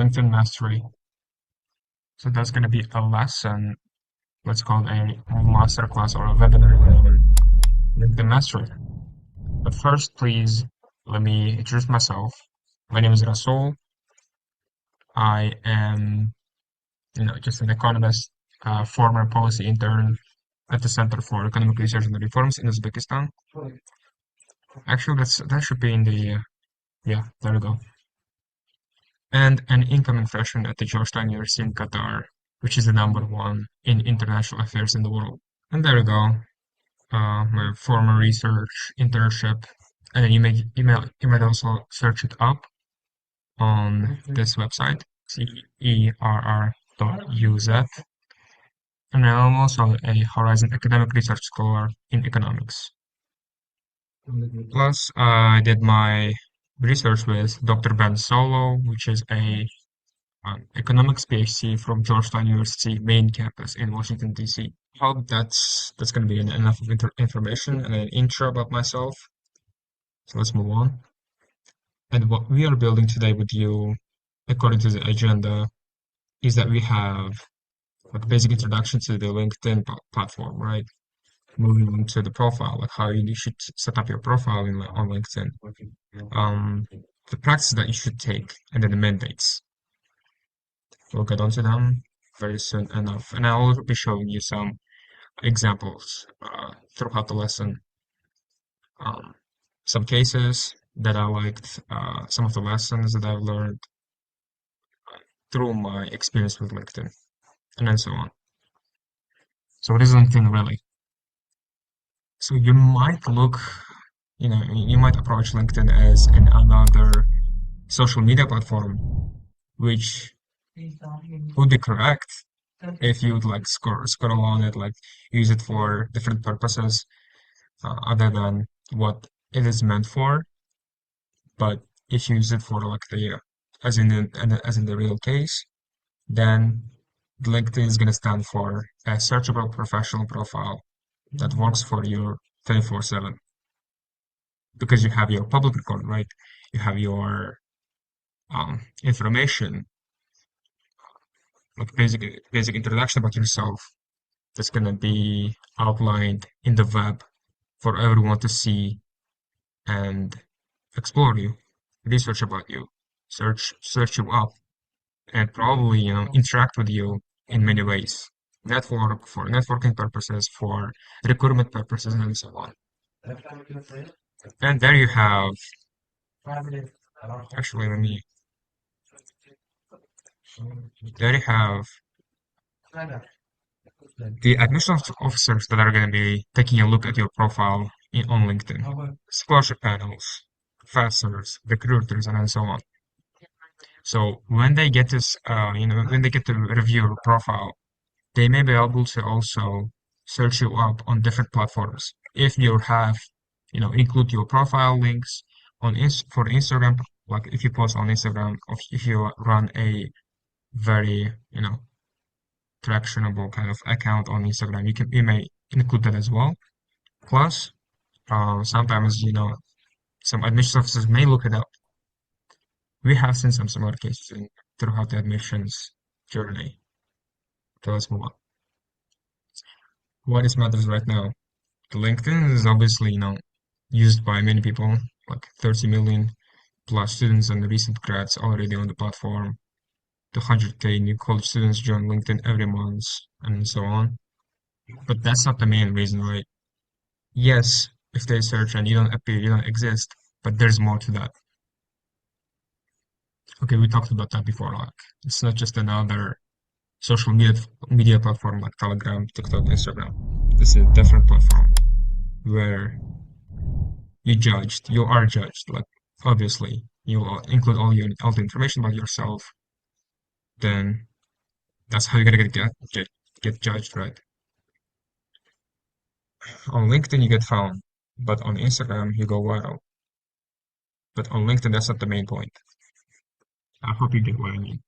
LinkedIn mastery. So that's going to be a lesson, let's call it a master class or a webinar on LinkedIn mastery. But first, please let me introduce myself. My name is Rasul. I am, just an economist, former policy intern at the Center for Economic Research and Reforms in Uzbekistan. Actually, that should be in the, yeah, there we go. And an incoming freshman at the Georgetown University in Qatar, which is the number one in international affairs in the world. And there we go. My former research internship, and then you might also search it up on this website, CERR.uz. And I'm also a Horizon Academic Research Scholar in economics. Plus, I did my research with Dr. Ben Solo, which is a economics PhD from Georgetown University main campus in Washington, D.C. Hope that's going to be enough of information and an intro about myself. So let's move on. And what we are building today with you, according to the agenda, is that we have like a basic introduction to the LinkedIn platform, right? Moving on to the profile, like how you should set up your profile on LinkedIn. The practices that you should take, and then the mandates. We'll get onto them very soon enough. And I'll be showing you some examples throughout the lesson. Some cases that I liked, some of the lessons that I've learned through my experience with LinkedIn, and then so on. So what is LinkedIn really? So you might you might approach LinkedIn as another social media platform, which would be correct if you would like scroll on it, like use it for different purposes other than what it is meant for. But if you use it for like as in the real case, then LinkedIn is going to stand for a searchable professional profile that works for you 24/7 because you have your public record, right? You have your information, like basic introduction about yourself that's going to be outlined in the web for everyone to see and explore you, research about you, search you up, and probably interact with you in many ways. Network for networking purposes, for recruitment purposes, and so on. And there you have. Actually, there you have the admission officers that are going to be taking a look at your profile on LinkedIn, scholarship panels, professors, recruiters, and so on. So when they get this, when they get to review your profile, they may be able to also search you up on different platforms. If you have, include your profile links for Instagram, like if you post on Instagram, or if you run a very, tractionable kind of account on Instagram, you may include that as well. Plus, sometimes, some admissions officers may look it up. We have seen some similar cases throughout the admissions journey. Okay, let's move on. What is matters right now? LinkedIn is obviously, used by many people, like 30 million plus students and recent grads already on the platform. 200K new college students join LinkedIn every month, and so on. But that's not the main reason, right? Yes, if they search and you don't appear, you don't exist, but there's more to that. Okay, we talked about that before. Like, it's not just another social media platform like Telegram, TikTok, Instagram. This is a different platform where you are judged. Like, obviously, you will include all the information about yourself. Then that's how you're gonna get judged, right? On LinkedIn, you get found, but on Instagram, you go viral. But on LinkedIn, that's not the main point. I hope you get what I mean.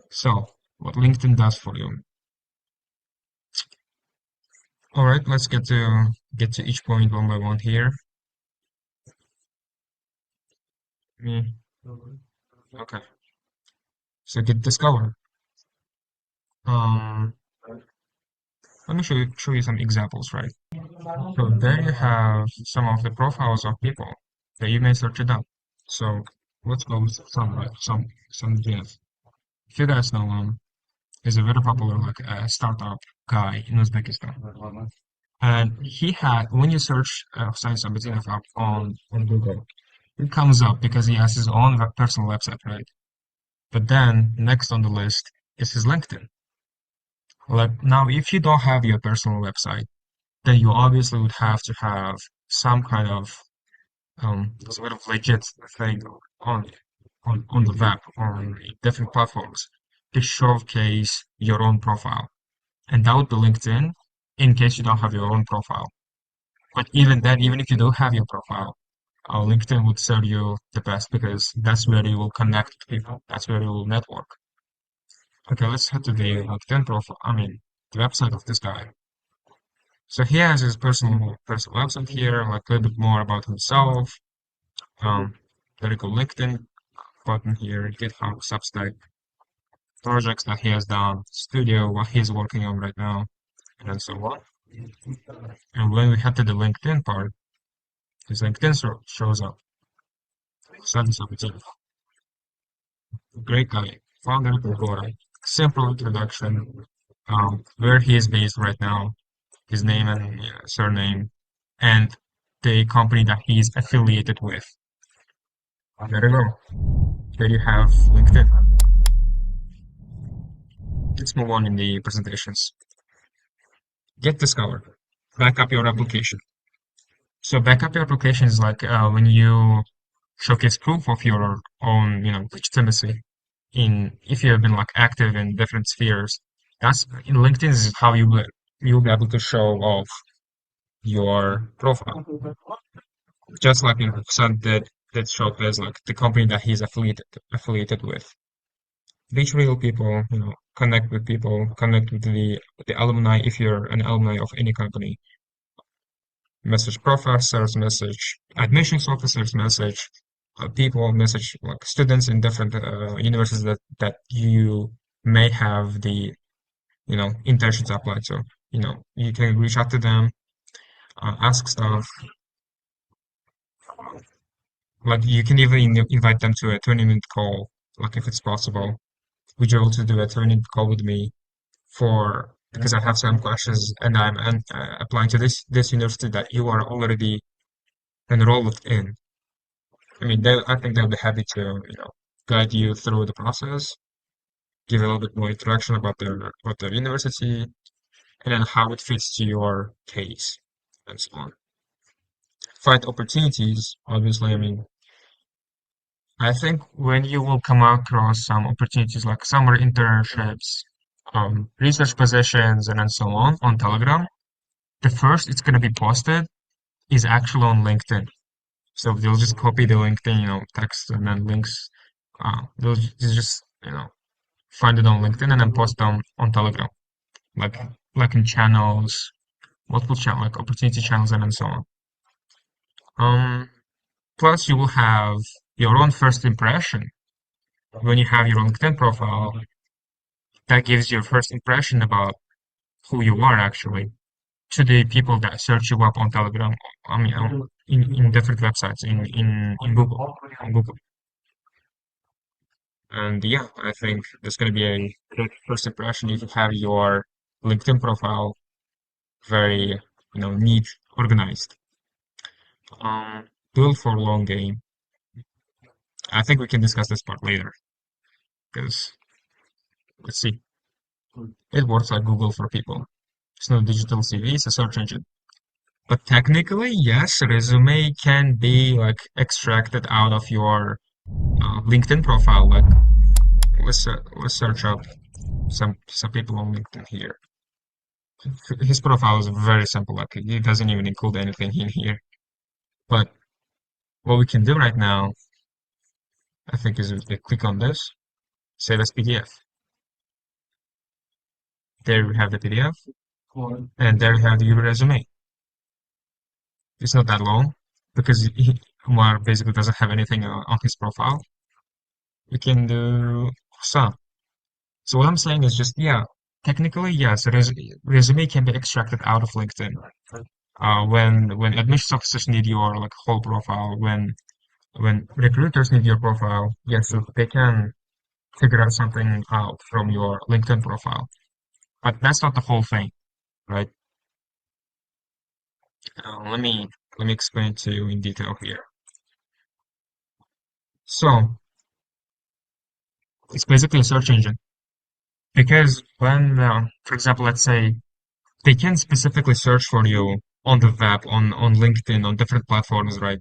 So, what LinkedIn does for you. All right, let's get to each point one by one here. Me. Okay. So get discovered. Um, Let me show you some examples, right? So there you have some of the profiles of people that you may search it up. So let's go with some like some Jeff. If you guys know him, he's a very popular like startup guy in Uzbekistan. And he had when you search Science Abedinov up on Google, it comes up because he has his own personal website, right? But then next on the list is his LinkedIn. Like now, if you don't have your personal website, then you obviously would have to have some kind of sort of legit thing on on the web on different platforms to showcase your own profile. And that would be LinkedIn in case you don't have your own profile. But even then, even if you do have your profile, LinkedIn would serve you the best because that's where you will connect with people. That's where you will network. Okay, let's head to the LinkedIn profile. I mean, the website of this guy. So he has his personal website here, like a little bit more about himself. Um, very cool LinkedIn button here, GitHub, Substack, projects that he has done, studio, what he's working on right now, and so on. And when we head to the LinkedIn part, his LinkedIn shows up. Sudden Opportunity. Great guy. Founder of Agora. Simple introduction. Where he is based right now, his name and surname, and the company that he is affiliated with. There you go. There you have LinkedIn. Let's move on in the presentations. Get discovered. Back up your application. So back up your application is like when you showcase proof of your own, legitimacy in if you have been like active in different spheres. That's in LinkedIn is how you'll be able to show off your profile. Just like in Sun that showcase like the company that he's affiliated with. Reach real people, connect with people, connect with the alumni if you're an alumni of any company. Message professors, message admissions officers, message people, message like students in different universities that you may have the intention to apply to. You can reach out to them, ask stuff. Like you can even invite them to a 20-minute call, like if it's possible. Would you able to do a 20-minute call with me for because I have some questions and I'm applying to this university that you are already enrolled in. I mean, I think they'll be happy to, guide you through the process, give a little bit more introduction about their university, and then how it fits to your case, and so on. Find opportunities, obviously. I mean, I think when you will come across some opportunities like summer internships, research positions, and then so on Telegram, the first it's going to be posted is actually on LinkedIn. So they'll just copy the LinkedIn, text and then links. They'll just, find it on LinkedIn and then post them on Telegram, like like in channels, multiple channel, like opportunity channels and so on. Um, Plus you will have your own first impression when you have your LinkedIn profile. That gives your first impression about who you are actually to the people that search you up on Telegram. I mean, in different websites in Google on Google. And yeah, I think there's going to be a good first impression if you have your LinkedIn profile very, neat, organized. Build for long game. I think we can discuss this part later because let's see. It works like Google for people. It's not digital CV, it's a search engine. But technically, yes, resume can be like extracted out of your LinkedIn profile. Like let's search up some people on LinkedIn here. His profile is very simple. Like he doesn't even include anything in here. But what we can do right now, I think, is we click on this, save as PDF. There we have the PDF, and there we have your resume. It's not that long because Umar basically doesn't have anything on his profile. We can do some. So what I'm saying is just, yeah, technically, yes, resume can be extracted out of LinkedIn. When admissions officers need your like whole profile, when recruiters need your profile, yes, so they can figure out something out from your LinkedIn profile. But that's not the whole thing, right? Let me explain to you in detail here. So it's basically a search engine because when, for example, let's say they can specifically search for you on the web, on LinkedIn, on different platforms, right?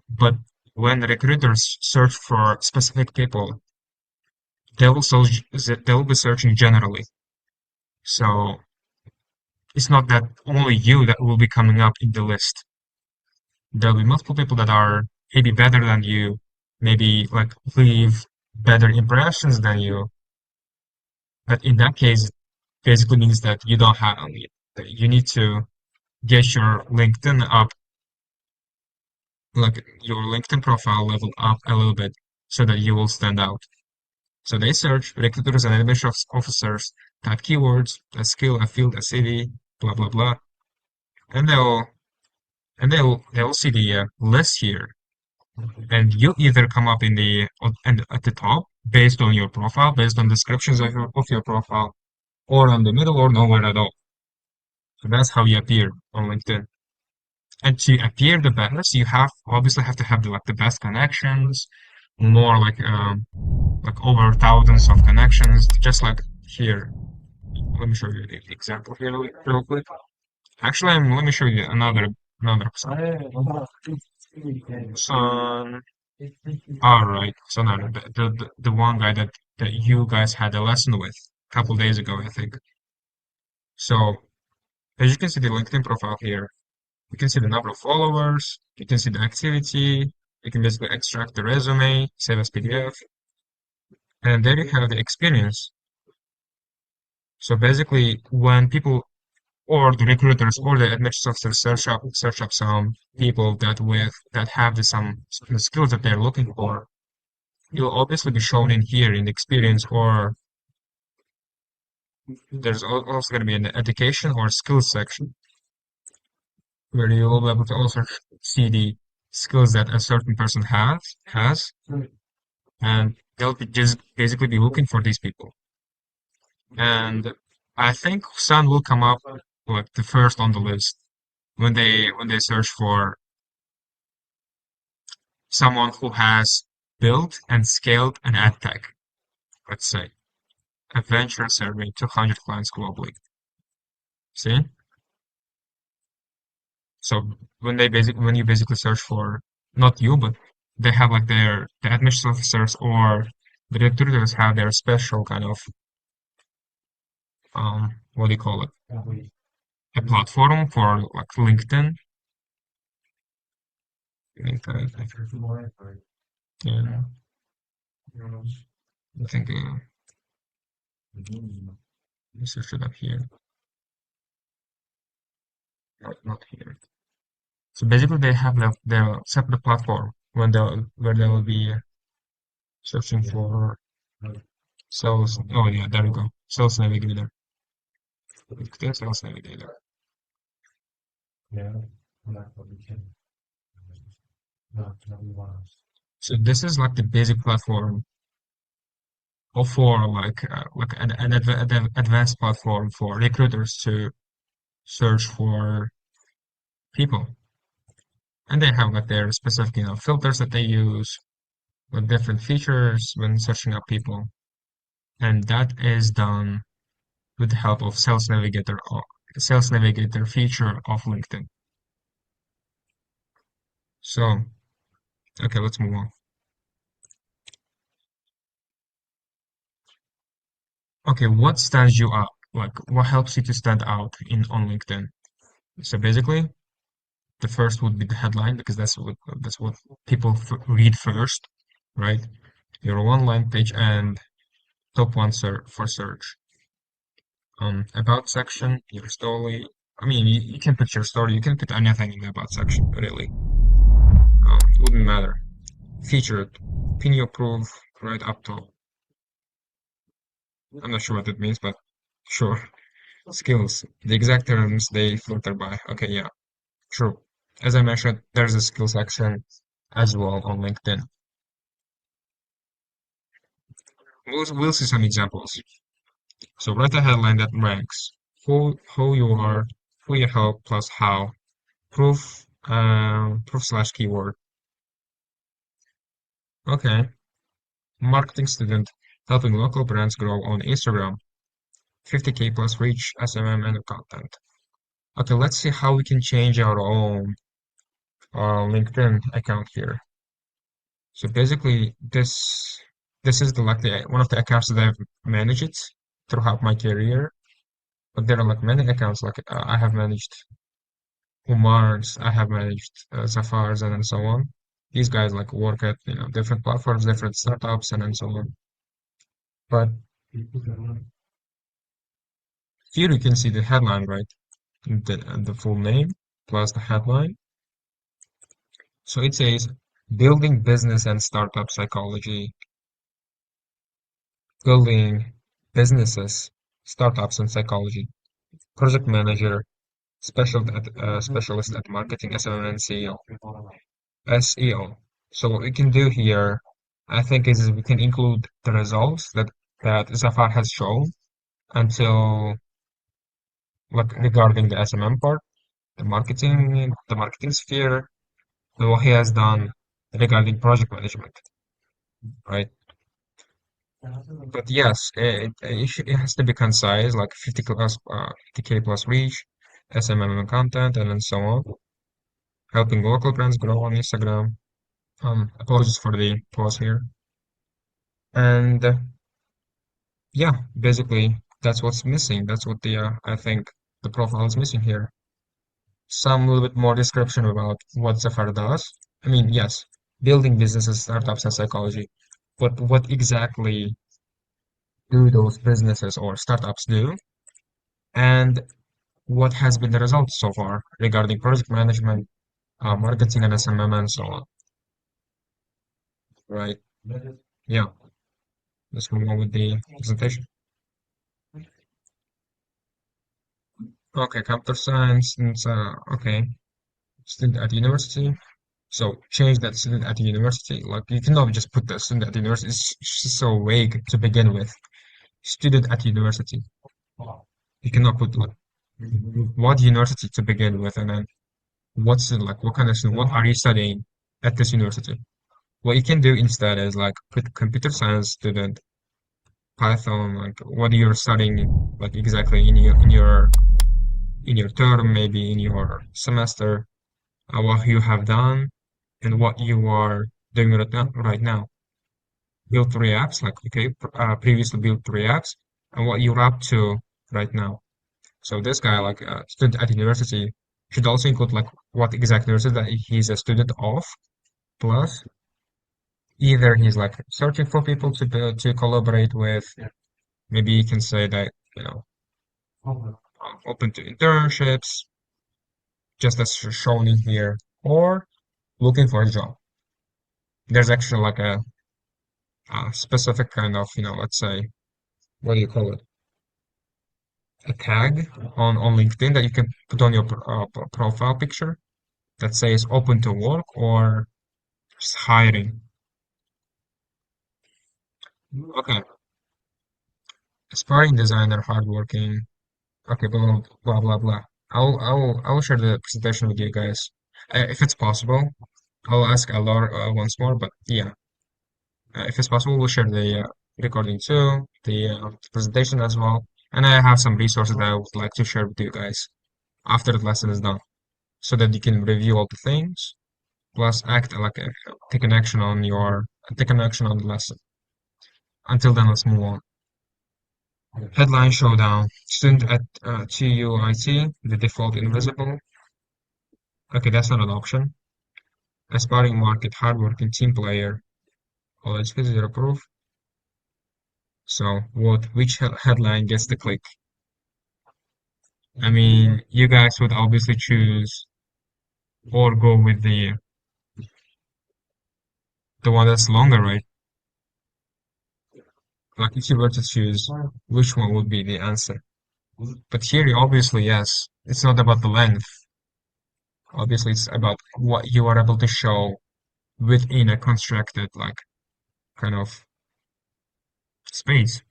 But when recruiters search for specific people, they will be searching generally. So it's not that only you that will be coming up in the list. There'll be multiple people that are maybe better than you, maybe like leave better impressions than you. But in that case, basically means that you don't have that you need to get your LinkedIn up, like your LinkedIn profile level up a little bit so that you will stand out. So they search recruiters and admissions officers, type keywords, a skill, a field, a city, blah blah blah, and they'll see the list here, and you'll either come up in the and at the top based on your profile, based on descriptions of your profile, or on the middle, or nowhere at all. So that's how you appear on LinkedIn. And to appear the best, you obviously have to have the best connections, more like over thousands of connections, just like here. Let me show you the example here real quick. Actually, let me show you another example. So, all right. So now the one guy that you guys had a lesson with a couple days ago, I think. So as you can see the LinkedIn profile here, you can see the number of followers, you can see the activity, you can basically extract the resume, save as PDF, and there you have the experience. So basically, when people or the recruiters or the admissions officers search up some people that have some skills that they're looking for, you'll obviously be shown in here in the experience, or there's also going to be an education or skills section where you will be able to also see the skills that a certain person has, and they'll be just basically be looking for these people. And I think Sun will come up like the first on the list when they search for someone who has built and scaled an ad tech, let's say, a venture serving 200 clients globally. See? So when you basically search for not you, but they have like the admission officers or the recruiters have their special kind of what do you call it? A platform for like LinkedIn. Yeah, I think let me search it up here. Not here. So basically, they have their separate platform where they will be searching for sales. Oh yeah, there we go. Sales Navigator. LinkedIn Sales Navigator. So this is like the basic platform, or for like an advanced platform for recruiters to search for people, and they have like their specific filters that they use with different features when searching up people, and that is done with the help of Sales Navigator feature of LinkedIn. So, okay, let's move on. Okay, what stands you out? Like, what helps you to stand out in on LinkedIn? So basically, the first would be the headline because that's what people read first, right? Your one-line page and top one for search. About section, your story. I mean, you can put your story. You can put anything in the about section, really. Wouldn't matter. Featured, pin your proof right up top. I'm not sure what it means, but sure. Skills. The exact terms they filter by. Okay, yeah, true. As I mentioned, there's a skill section as well on LinkedIn. We'll see some examples. So write a headline that ranks who you are, who you help, plus how. Proof slash keyword. Okay. Marketing student helping local brands grow on Instagram. 50K plus reach, SMM, and content. Okay, let's see how we can change our own LinkedIn account here. So basically, this is the like the one of the accounts that I've managed throughout my career. But there are like many accounts like I have managed Umar's, I have managed Zafar's, and then so on. These guys like work at different platforms, different startups, and then so on. But here you can see the headline, right? The full name plus the headline. So it says building business and startup psychology, building businesses, startups and psychology, project manager, specialist at marketing, SMM and SEO. SEO. So what we can do here, I think, is we can include the results that Zafar has shown until like regarding the SMM part, the marketing sphere, and what he has done regarding project management, right? But yes, it has to be concise, like 50K plus reach, SMM content, and then so on. Helping local brands grow on Instagram. Apologies for the pause here. And yeah, basically that's what's missing. That's what I think the profile is missing here. Some little bit more description about what Zafar does. I mean, yes, building businesses, startups, and psychology. But what exactly do those businesses or startups do? And what has been the results so far regarding project management, marketing, and SMM, and so on, right? Yeah, let's move on with the presentation. Okay, computer science, and okay, student at university. So change that student at university. Like you cannot just put the student at university. It's just so vague to begin with. Student at university. You cannot put like what university to begin with, and then what's it like? What kind of student? What are you studying at this university? What you can do instead is like put computer science student, Python, like what you're studying, like exactly in your term, maybe in your semester, what you have done, and what you are doing right now. Build three apps, like okay, previously built three apps, and what you're up to right now. So this guy, like student at university, should also include like what exact university that he's a student of, plus either he's like searching for people to collaborate with. Maybe you can say that open to internships, just as shown in here, or looking for a job. There's actually like a specific kind of let's say, what do you call it? A tag on LinkedIn that you can put on your profile picture that says open to work or just hiring. Okay, aspiring designer, hardworking. Okay, blah blah blah blah. I'll share the presentation with you guys if it's possible. I'll ask Alor once more, but yeah, if it's possible, we'll share the recording too, the presentation as well, and I have some resources that I would like to share with you guys after the lesson is done, so that you can review all the things plus act like take an action on the lesson. Until then, let's move on. Headline showdown. Student at TUIT, the default invisible. Okay, that's not an option. Aspiring market, hardworking team player. College zero proof. So which headline gets the click? I mean, you guys would obviously choose or go with the one that's longer, right? Like if you were to choose, which one would be the answer? But here, obviously, yes, it's not about the length. Obviously, it's about what you are able to show within a constructed, like, kind of space.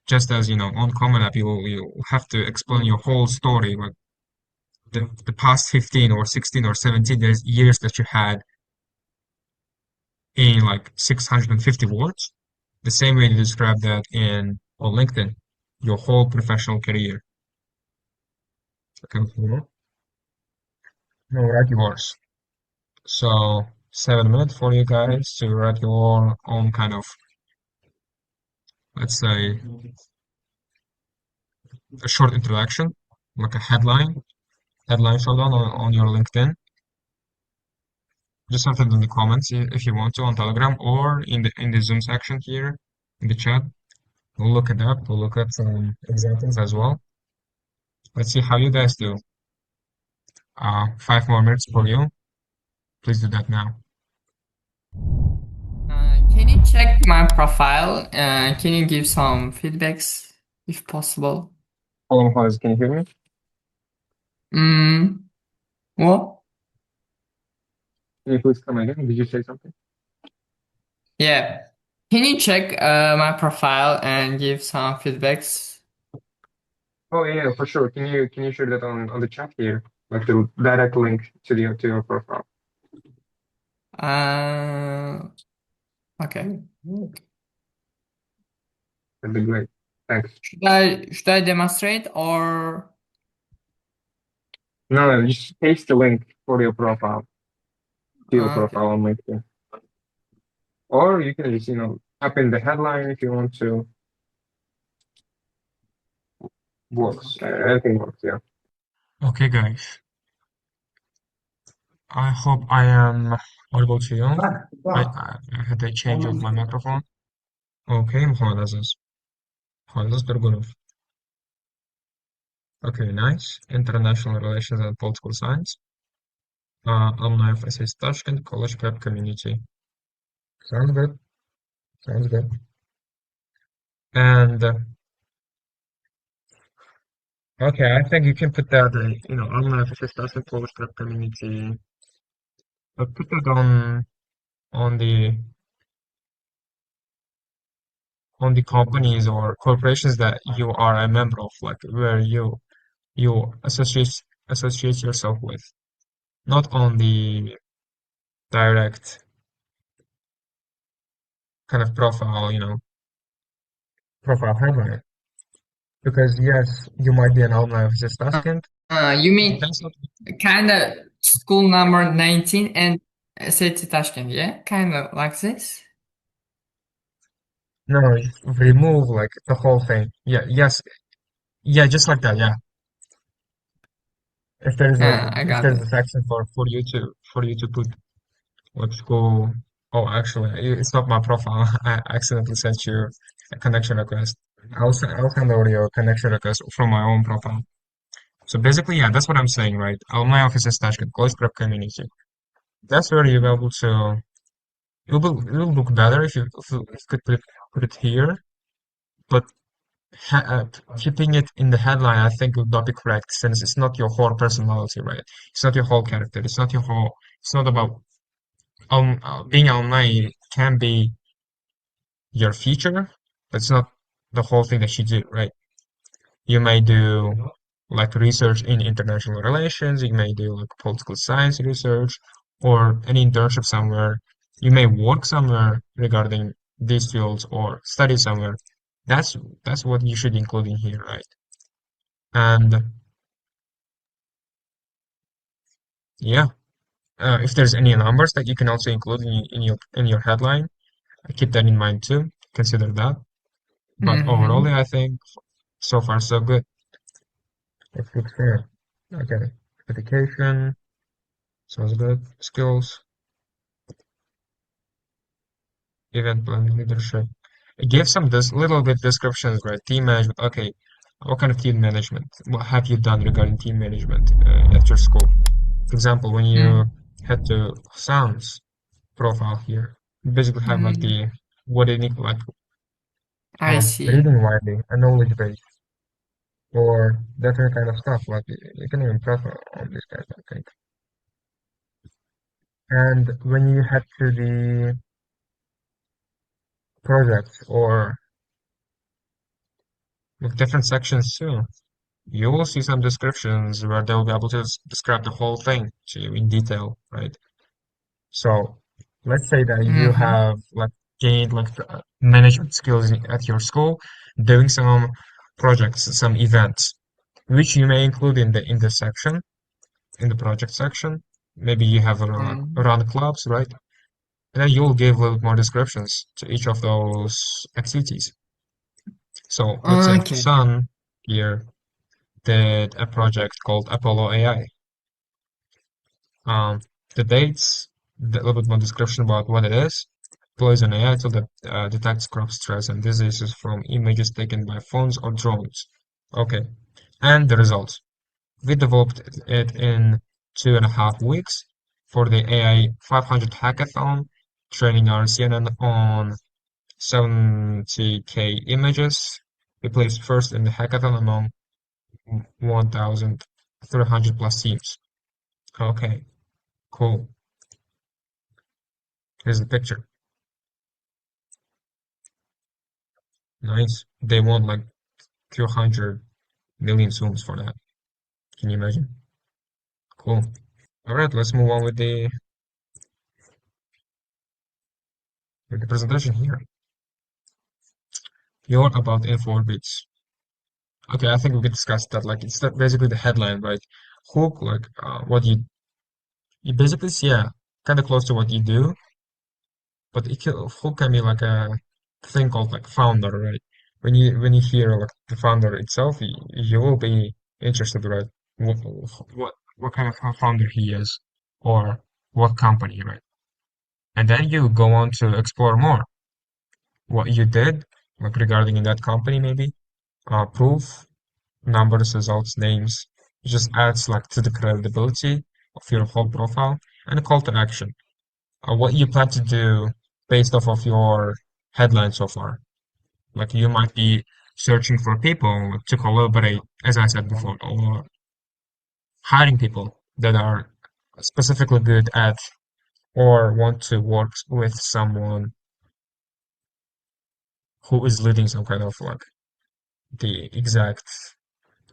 Just as, on Common App, you have to explain your whole story, like the past 15 or 16 or 17 years that you had in like 650 words. The same way to describe that in on LinkedIn, your whole professional career. Okay, no, write yours. So 7 minutes for you guys to write your own kind of, let's say, a short introduction, like a headline showdown on your LinkedIn. Just something in the comments if you want to on Telegram or in the Zoom section here in the chat. We'll look it up. We'll look at some examples as well. Let's see how you guys do. 5 more minutes for you. Please do that now. Can you check my profile? Can you give some feedbacks if possible? Hello, Mohammed, can you hear me? What? Can you please come again? Did you say something? Yeah. Can you check my profile and give some feedbacks? Oh yeah, for sure. Can you share that on the chat here, like the direct link to your profile? Uh, okay. That'd be great. Thanks. Should I demonstrate or No, no, just paste the link for your profile to your okay. profile on LinkedIn, or you can just type in the headline if you want to. Works. Everything works. Yeah. Okay, guys. I hope I am audible to you. I had a change of my microphone. Okay, Muhammad Aziz. Muhammad Aziz Durgunov. Okay, nice. International Relations and Political Science. Alumni of SS Tashkent College Prep Community. Sounds good. Sounds good. And okay, I think you can put that, alumni of SS Tashkent College Prep Community. Put that on the on the companies or corporations that you are a member of, like where you associate yourself with, not on the direct kind of profile headline. Because yes, you might be an alumni of this Tashkent, You but mean that's not. kind of school number 19 and city Tashkent, yeah? Kind of like this? No, remove like the whole thing. Yeah, yes, yeah, just like that. Yeah, if there's a I if got there's it. a section for you to put let's go. Oh, actually, it's not my profile. I accidentally sent you a connection request. I'll send over your connection request from my own profile. So basically, yeah, that's what I'm saying, right? Alumni offices Tashkent College Prep Community. That's where you'll be able to. It'll look better if you could put it here, but keeping it in the headline, I think would not be correct since it's not your whole personality, right? It's not your whole character. It's not your whole. It's not about being online can be your feature, but it's not the whole thing that you do, right? You may do like research in international relations. You may do like political science research or an internship somewhere. You may work somewhere regarding these fields or study somewhere. That's that's what you should include in here, right? And yeah, if there's any numbers that you can also include in your headline, keep that in mind too. Consider that. But overall, Mm-hmm. I think so far so good. It looks fair. Okay. Education sounds good. Skills, event planning, leadership. Give some this little bit descriptions, right? Team management. Okay. What kind of team management? What have you done regarding team management at your school? For example, when you head to Sam's profile here, you basically have like Mm-hmm. the what they need like I see. reading widely and knowledge base or different kind of stuff. Like you can even press on these guys, I think. And when you head to the projects or with different sections too, you will see some descriptions where they'll be able to describe the whole thing to you in detail, right? So let's say that you Mm-hmm. have like gained like management skills at your school, doing some projects, some events, which you may include in the section, in the project section. Maybe you have like Mm. run clubs, right? And then you'll give a little more descriptions to each of those activities. So let's say Okay. Sun here did a project called Apollo AI. Um, the dates, a little bit more description about what it is. Deploys an AI tool that detects crop stress and diseases from images taken by phones or drones. Okay, and the results. We developed it in 2.5 weeks for the AI 500 hackathon, training our CNN on 70K images. We placed first in the hackathon among 1,300 plus teams. Okay, cool. Here's the picture. Nice. They want like 200 million zooms for that. Can you imagine? Cool. All right, let's move on with the presentation here. You're about info orbits. Okay, I think we could discuss that. Like, it's that basically the headline, right? Hook, like, what you basically see, yeah, kind of close to what you do, but hook can be like a thing called like founder, right? When you hear like the founder itself, you will be interested, right? What what kind of founder he is, or what company, right? And then you go on to explore more what you did, like regarding in that company, maybe proof, numbers, results, names. It just adds like to the credibility of your whole profile and a call to action. What you plan to do based off of your headline so far. Like you might be searching for people to collaborate, as I said before, or hiring people that are specifically good at or want to work with someone who is leading some kind of like the exact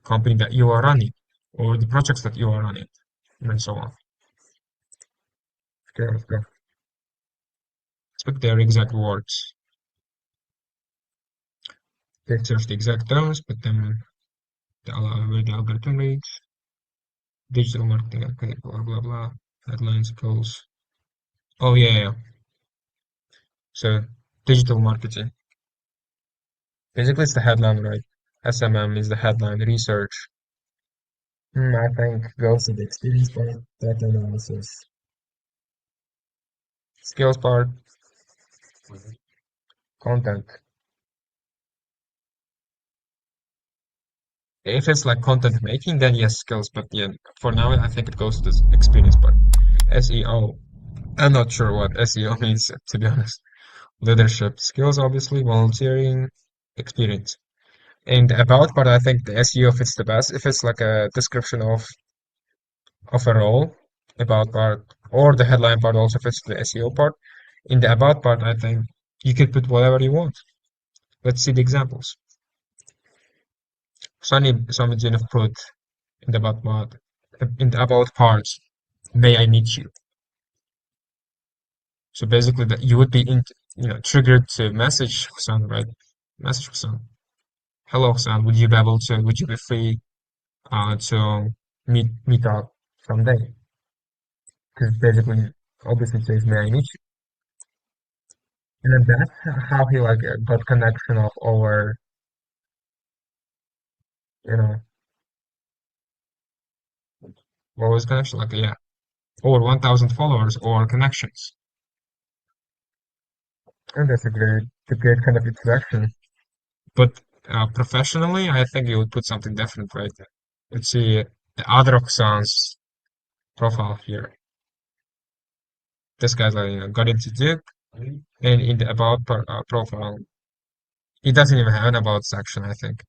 company that you are running or the projects that you are running and so on. Okay, let's go. Expect their exact words. They search the exact terms, but then where the algorithm reads, digital marketing, okay, blah blah blah, headlines, goals. Oh yeah, yeah. So digital marketing. Basically, it's the headline, right? SMM is the headline. Research. I think goes to the experience part, data analysis, skills part, content. If it's like content making, then yes, skills. But yeah, for now, I think it goes to the experience part. SEO. I'm not sure what SEO means, to be honest. Leadership skills, obviously, volunteering, experience. And the about part, I think the SEO fits the best. If it's like a description of a role, about part, or the headline part also fits the SEO part. In the about part, I think you could put whatever you want. Let's see the examples. Some Jennifer put in the about part, in the about parts, may I meet you. So basically, that you would be triggered to message Hassan, right? Message Hassan. Hello, Hassan. Would you be free to meet up someday? Because basically, obviously it says, may I meet you? And then that's how he like got connection of over, you know, what was connection? Like, yeah, over 1,000 followers or connections. And that's a great kind of interaction. But professionally, I think you would put something different right there. Let's see the other Hassan's profile here. This guy's like, got into Duke, and in the about profile, it doesn't even have an about section, I think.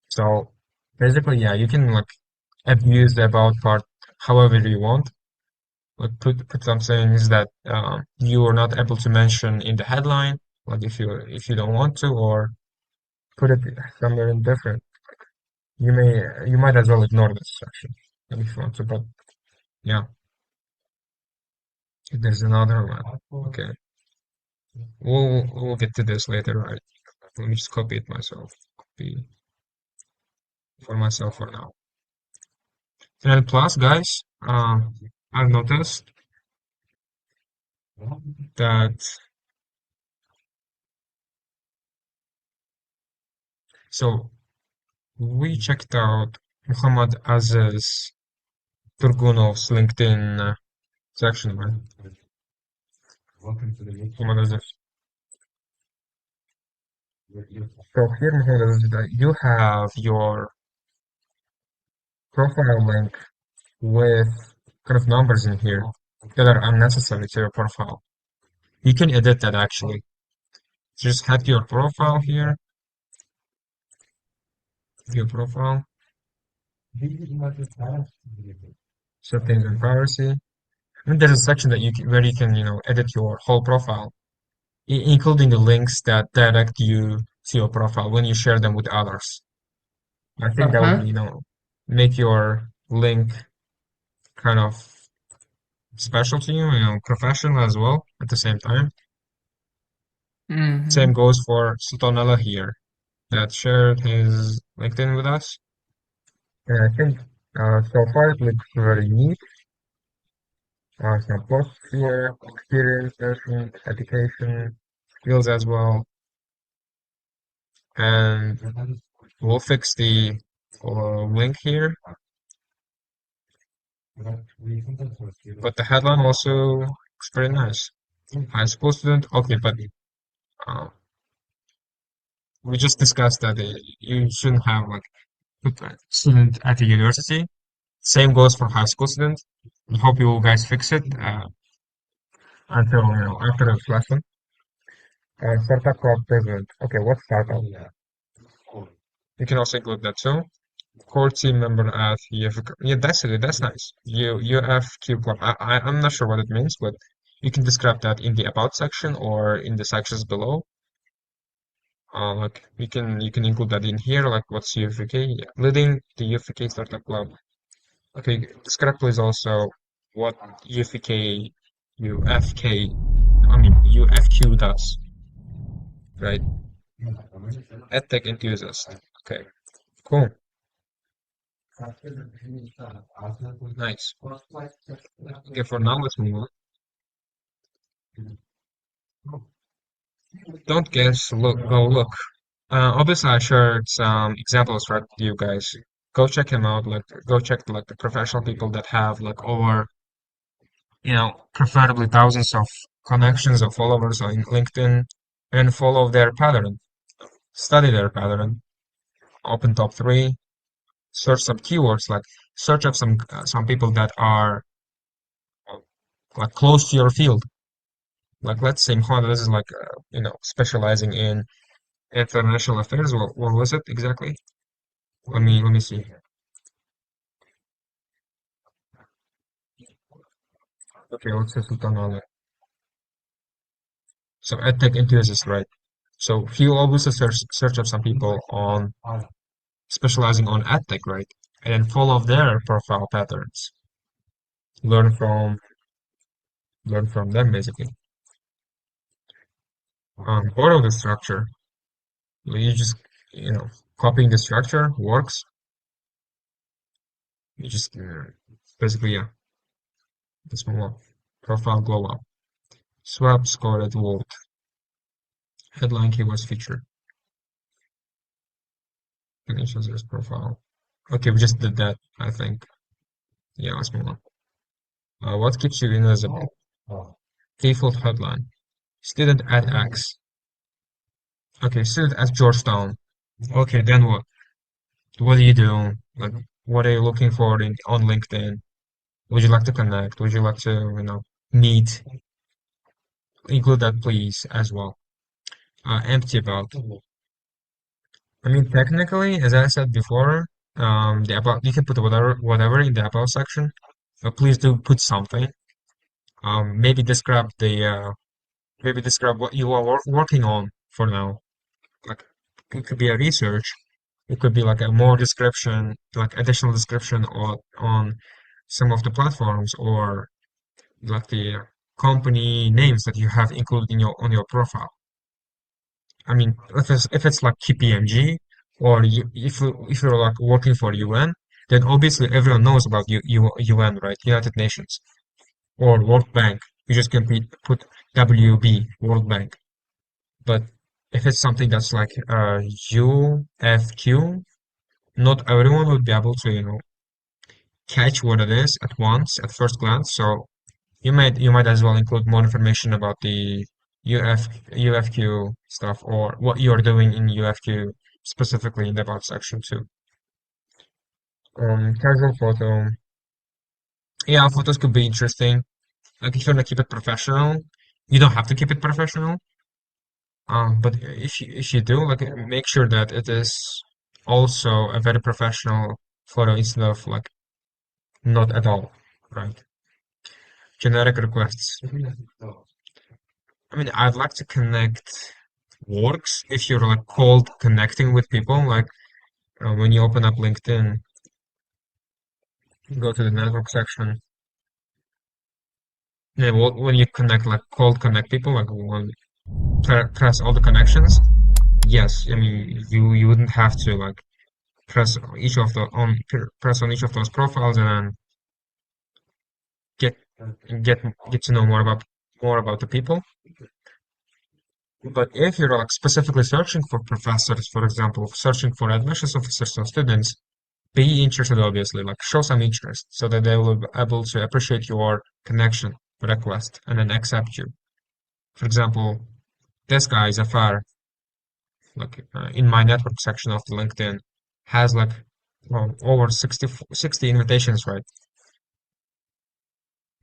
So basically, yeah, you can like abuse the about part however you want. Like put some things that you are not able to mention in the headline, like if you don't want to, or put it somewhere indifferent. You might as well ignore this section if you want to, but yeah, there's another one. Okay, we'll get to this later, right? Let me just copy it myself. Copy for myself for now. And plus, guys, I've noticed that so we checked out Muhammad Aziz Turgunov's LinkedIn section, right? Muhammad Aziz. So here, Muhammad Aziz, you have your profile link with kind of numbers in here that are unnecessary to your profile. You can edit that actually. Just head to your profile here, your profile, settings and privacy. And there's a section that where you can, edit your whole profile, including the links that direct you to your profile when you share them with others. I think that would, Uh-huh. make your link kind of special to you, professional as well at the same time. Same Mm-hmm. goes for Sutonella here that shared his LinkedIn with us. And I think so far it looks very neat. Some posts here, experience, education, skills as well. And we'll fix the link here. But the headline also looks very nice. High school student, okay, but uh, we just discussed that you shouldn't have like put a student at the university. Same goes for high school students. I hope you guys fix it until after this lesson. Startup club president. Okay, what startup? You can also include that too. Core team member at UFQ. Yeah, that's it. That's nice. UFQ club. I'm not sure what it means, but you can describe that in the about section or in the sections below. Like you can include that in here. Like what's UFK? Yeah, leading the UFK startup club. Okay, describe please also what UFK UFK. I mean UFQ does, right? EdTech enthusiast. Okay, cool. Nice. Okay, for now let's move on. Don't guess, look, go look. Obviously, I shared some examples for you guys. Go check him out. Like, go check like the professional people that have like over, preferably thousands of connections or followers on LinkedIn, and follow their pattern. Study their pattern. Open top three. Search some keywords. Like, search up some people that are like close to your field. Like, let's say Mohammed is like, specializing in international affairs. What was it exactly? Let me see. Okay, let's say Sultan Ali. So EdTech enthusiast, right? So he always search up some people on specializing on EdTech, right? And then follow their profile patterns. Learn from learn from them basically. Borrow the structure. You just copying the structure works. You just basically yeah, this one up. Profile glow up. Swap scored word. Headline keywords feature. Financial service profile. Okay, we just did that, I think. Yeah, let's move on. What keeps you invisible? Default headline. Student at X. Okay, student at Georgetown. Okay, then what? What do you do? Like, what are you looking for on LinkedIn? Would you like to connect? Would you like to, meet? Include that, please, as well. empty about. I mean, technically, as I said before, the about you can put whatever in the about section, but please do put something. Maybe describe maybe describe what you are working on for now. Like it could be a research, it could be like a more description, like additional description on some of the platforms or like the company names that you have included in your on your profile. I mean, if it's like KPMG or if you're like working for UN, then obviously everyone knows about UN, right? United Nations or World Bank. You just can put WB, World Bank. But if it's something that's like UFQ, not everyone would be able to, catch what it is at once, at first glance. So you might as well include more information about the UFQ stuff or what you're doing in UFQ specifically in the about section too. Casual photo. Yeah, photos could be interesting. Like if you want to keep it professional, you don't have to keep it professional. But if you do, like make sure that it is also a very professional photo instead of like not at all, right? Generic requests. I mean, I'd like to connect works if you're like cold connecting with people. Like when you open up LinkedIn, go to the network section. Yeah, when you connect like cold connect people, like when press all the connections. Yes, I mean you wouldn't have to like press on each of those profiles and then get get get to know more about the people. But if you're like specifically searching for professors, for example, searching for admissions officers or students, be interested obviously, like show some interest so that they will be able to appreciate your connection request and then accept you. For example, this guy Zafar, like in my network section of the LinkedIn, has like over 60 invitations, right?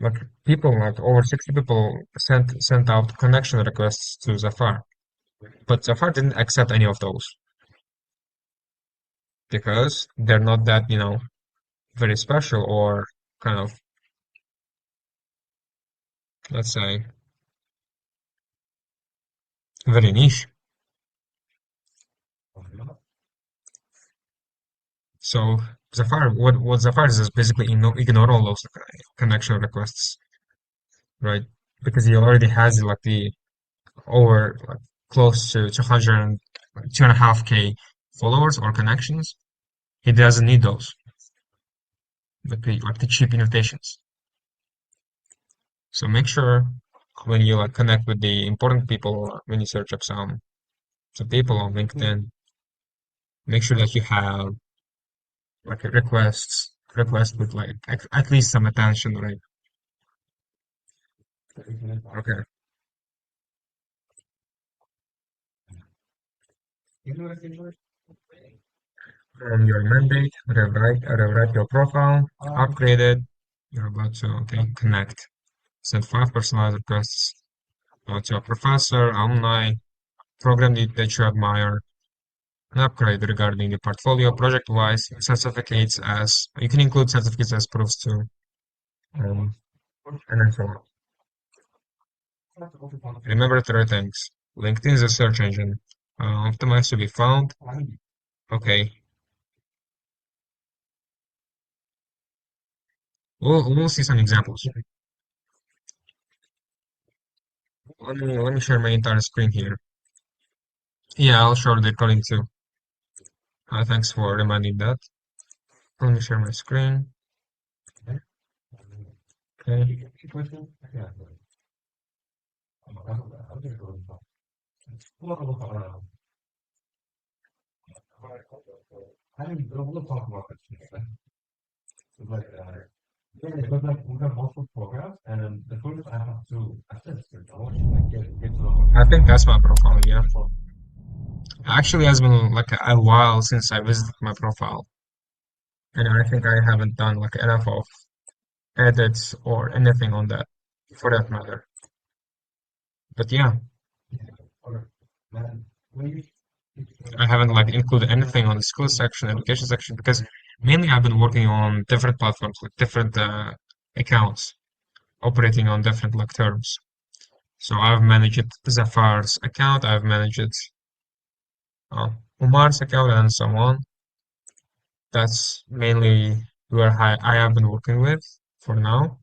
Like people, like over 60 people sent out connection requests to Zafar, but Zafar didn't accept any of those because they're not that, very special or kind of, let's say, very niche. So what Zafar is basically ignore all those connection requests, right? Because he already has like the over like close to 200, 2.5K followers or connections. He doesn't need those, like the cheap invitations. So make sure when you like connect with the important people, when you search up some people on LinkedIn, make sure that you have like a request with like at least some attention, right? Okay. Your mandate, rewrite your profile, upgrade it. You're about to, okay, connect. Send 5 personalized requests to your professor, alumni, program that you admire, an upgrade regarding the portfolio project-wise, certificates as, you can include certificates as proofs too, um, and then so on. Remember 3 things. LinkedIn is a search engine, optimized to be found. Okay, we'll see some examples. Let me share my entire screen here. Yeah, I'll show the coding too. Thanks for reminding that. Let me share my screen. Okay. I think that's my profile, yeah. Actually, has been like a while since I visited my profile, and I think I haven't done like enough of edits or anything on that, for that matter. But yeah, I haven't like included anything on the skills section, education section, because mainly I've been working on different platforms, like different accounts, operating on different like terms. So I've managed Zafar's account, I've managed uh, Umar's account, and so on. That's mainly where I have been working with for now.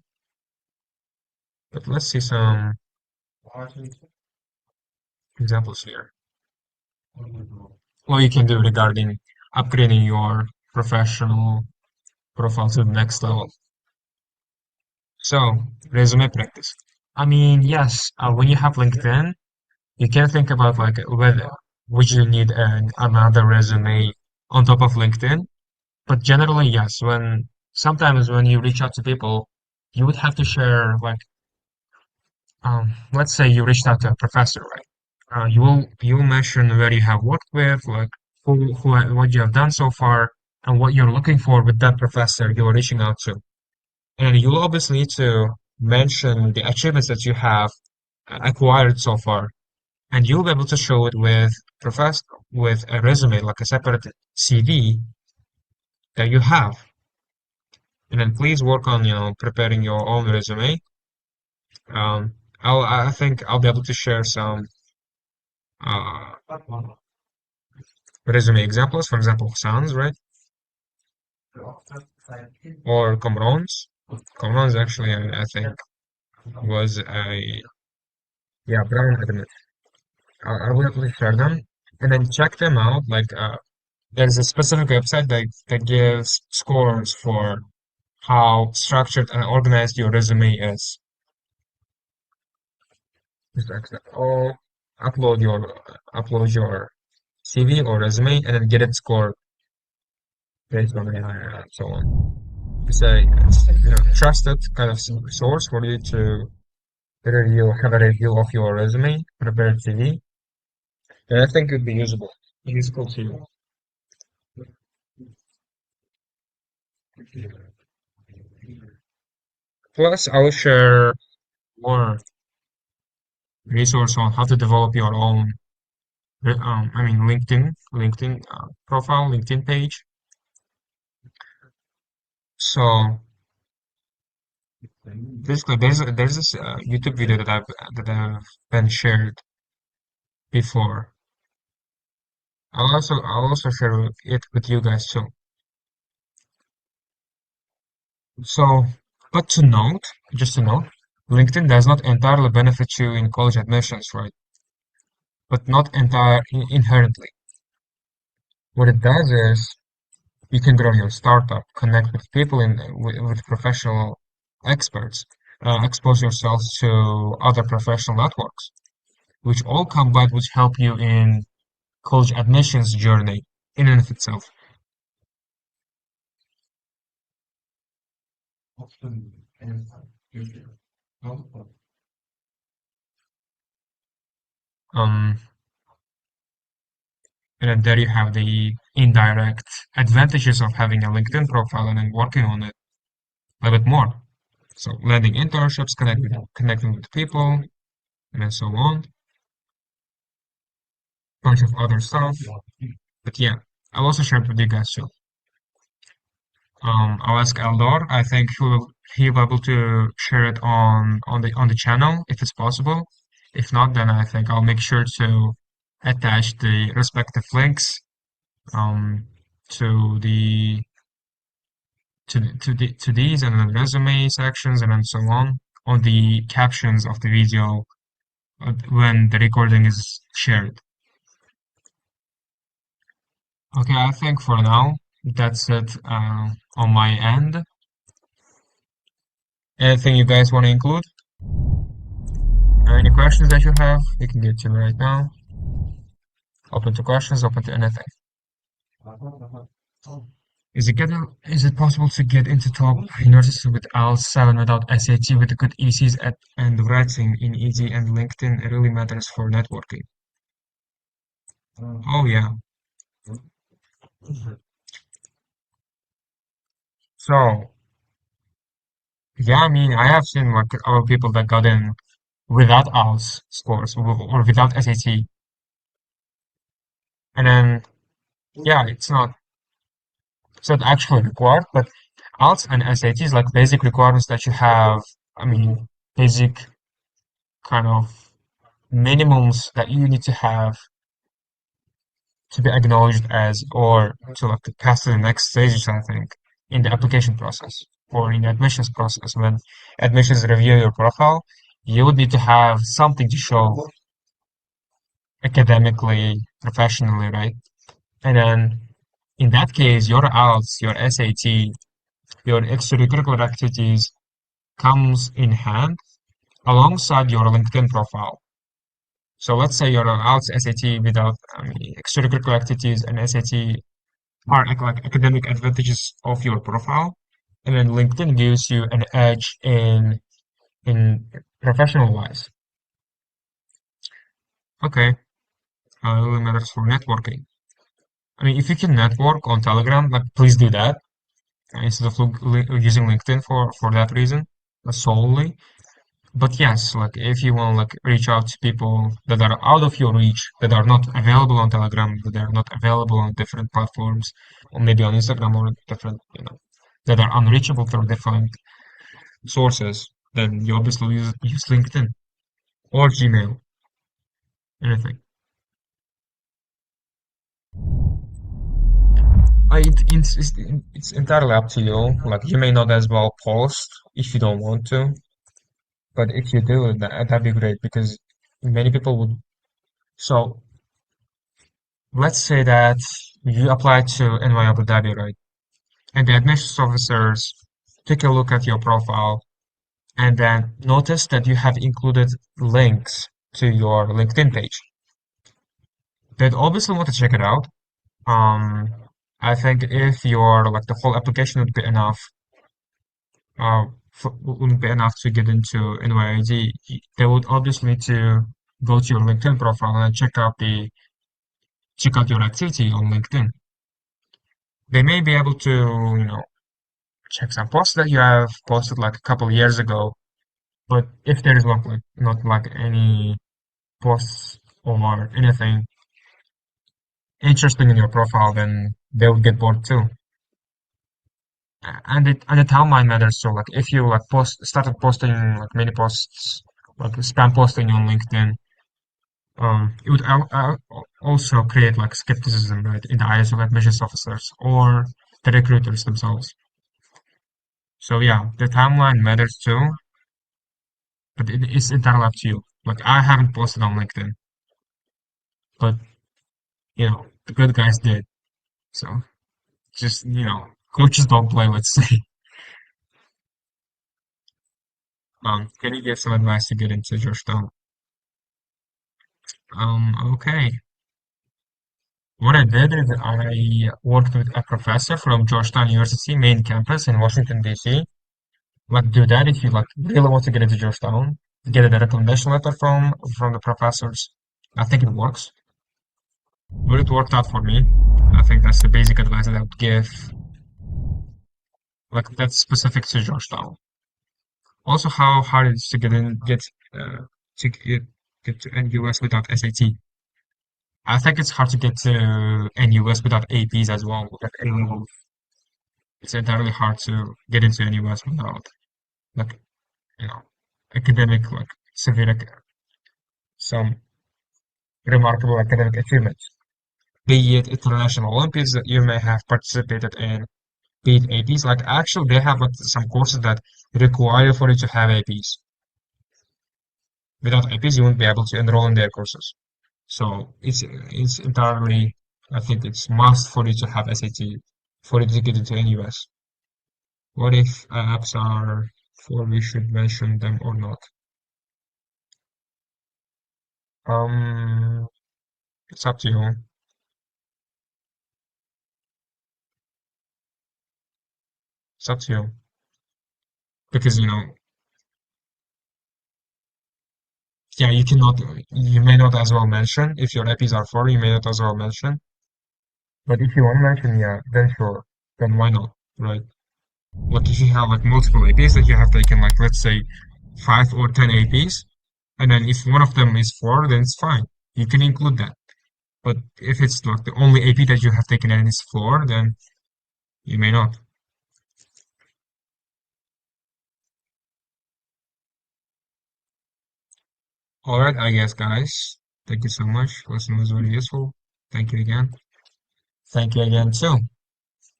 But let's see some examples here. What you can do regarding upgrading your professional profile to the next level. So, resume practice. I mean, yes, when you have LinkedIn, you can think about like whether would you need another resume on top of LinkedIn. But generally, yes, when sometimes when you reach out to people, you would have to share like let's say you reached out to a professor, right? You will mention where you have worked with, like what you have done so far, and what you're looking for with that professor you're reaching out to. And you'll obviously need to mention the achievements that you have acquired so far, and you'll be able to show it with a resume, like a separate CV that you have. And then please work on, preparing your own resume. I think I'll be able to share some uh, resume examples, for example, Sans, right? Or Comrons. Comrons actually, I think, was a, yeah, brown admit. I will definitely share them and then check them out. Like, there's a specific website that gives scores for how structured and organized your resume is. Just accept all, upload your CV or resume, and then get it scored based on AI and so on. It's a trusted kind of source for you to have a review of your resume, prepared CV, and I think it would be useful to you. Plus, I will share more resource on how to develop your own, I mean, LinkedIn profile, LinkedIn page. So basically, there's this YouTube video that I've been shared before. I'll also share it with you guys too. So, but just to note, LinkedIn does not entirely benefit you in college admissions, right? But not inherently. What it does is you can grow your startup, connect with people with professional experts, expose yourself to other professional networks, which all combine which help you in college admissions journey in and of itself. Um, and then there you have the indirect advantages of having a LinkedIn profile and then working on it a bit more. So landing internships, connecting with people, and then so on. Bunch of other stuff. But yeah, I'll also share it with you guys too. I'll ask Eldor. I think he'll be able to share it on the channel if it's possible. If not, then I think I'll make sure to attach the respective links um to these and the resume sections and then so on the captions of the video when the recording is shared. Okay, I think for now that's it on my end. Anything you guys want to include? Any questions that you have, you can get to me right now. Open to questions, open to anything. Is it possible to get into top universities with IELTS 7 without SAT with good ECs and writing in easy and LinkedIn really matters for networking? Oh yeah. So yeah, I mean I have seen like other people that got in without IELTS scores or without SAT. And then, yeah, it's not actually required, but ALTS and SAT is like basic requirements that you have. I mean, basic kind of minimums that you need to have to be acknowledged as, or to like to pass to the next stage or something in the application process or in the admissions process. When admissions review your profile, you would need to have something to show academically, professionally, right? And then in that case, your ALTS, your SAT, your extracurricular activities comes in hand alongside your LinkedIn profile. So let's say you're out SAT without extracurricular activities and SAT are like academic advantages of your profile, and then LinkedIn gives you an edge in professional wise. Okay, really matters for networking. I mean, if you can network on Telegram, like please do that instead of using LinkedIn for that reason solely. But yes, like if you want like reach out to people that are out of your reach, that are not available on Telegram, that are not available on different platforms, or maybe on Instagram or different, that are unreachable through different sources, then you obviously use LinkedIn or Gmail, anything. It's entirely up to you. Like you may not as well post if you don't want to, but if you do, that'd be great because many people would. So let's say that you apply to NY Abu Dhabi, right? And the admissions officers take a look at your profile and then notice that you have included links to your LinkedIn page. They'd obviously want to check it out. Um, I think if your like the whole application would be enough, wouldn't be enough to get into NYID, they would obviously need to go to your LinkedIn profile and check out your activity on LinkedIn. They may be able to, check some posts that you have posted like a couple of years ago. But if there is not like any posts or anything interesting in your profile, then they will get bored too. And the timeline matters too. Like if you like started posting like many posts, like spam posting on LinkedIn, it would also create like skepticism, right, in the eyes of admissions officers or the recruiters themselves. So yeah, the timeline matters too, but it is entirely up to you. Like I haven't posted on LinkedIn, but the good guys did. So just coaches don't play. Let's say. Can you give some advice to get into Georgetown? Okay. What I did is I worked with a professor from Georgetown University main campus in Washington, D.C. Like do that if you like really want to get into Georgetown. Get a recommendation letter from the professors. I think it works. But it worked out for me. I think that's the basic advice that I would give. Like that's specific to Georgetown. Also, how hard it is to to get to NUS without SAT. I think it's hard to get to NUS without APs as well. At A level, it's entirely hard to get into NUS without like you know academic like severe some remarkable academic achievements. Be it international Olympiads that you may have participated in, be it APs. Like actually, they have like some courses that require for you to have APs. Without APs, you won't be able to enroll in their courses. So it's entirely, I think it's must for you to have SAT for you to get into NUS. What if apps are for we should mention them or not? Um, it's up to you. It's up to you because yeah, you may not as well mention if your APs are for you may not as well mention. But if you want to mention, yeah, then sure, then why not, right? Like if you have like multiple APs that you have taken, like let's say 5 or 10 APs, and then if one of them is four, then it's fine. You can include that. But if it's like the only AP that you have taken and it's floor, then you may not. All right, I guess, guys. Thank you so much. Lesson was very useful. Thank you again. Thank you again, too.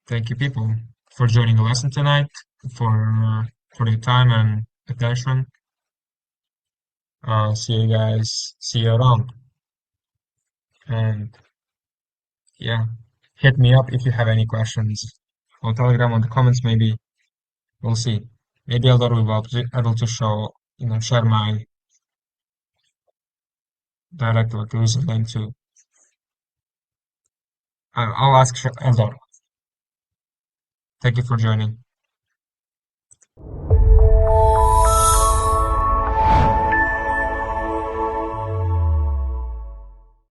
Thank you, people, for joining the lesson tonight, for your time and attention. See you guys. See you around. And yeah, hit me up if you have any questions on Telegram on the comments. Maybe we'll see. Maybe Eldor will be able to show, share my direct or username too. I'll ask Eldor. Thank you for joining.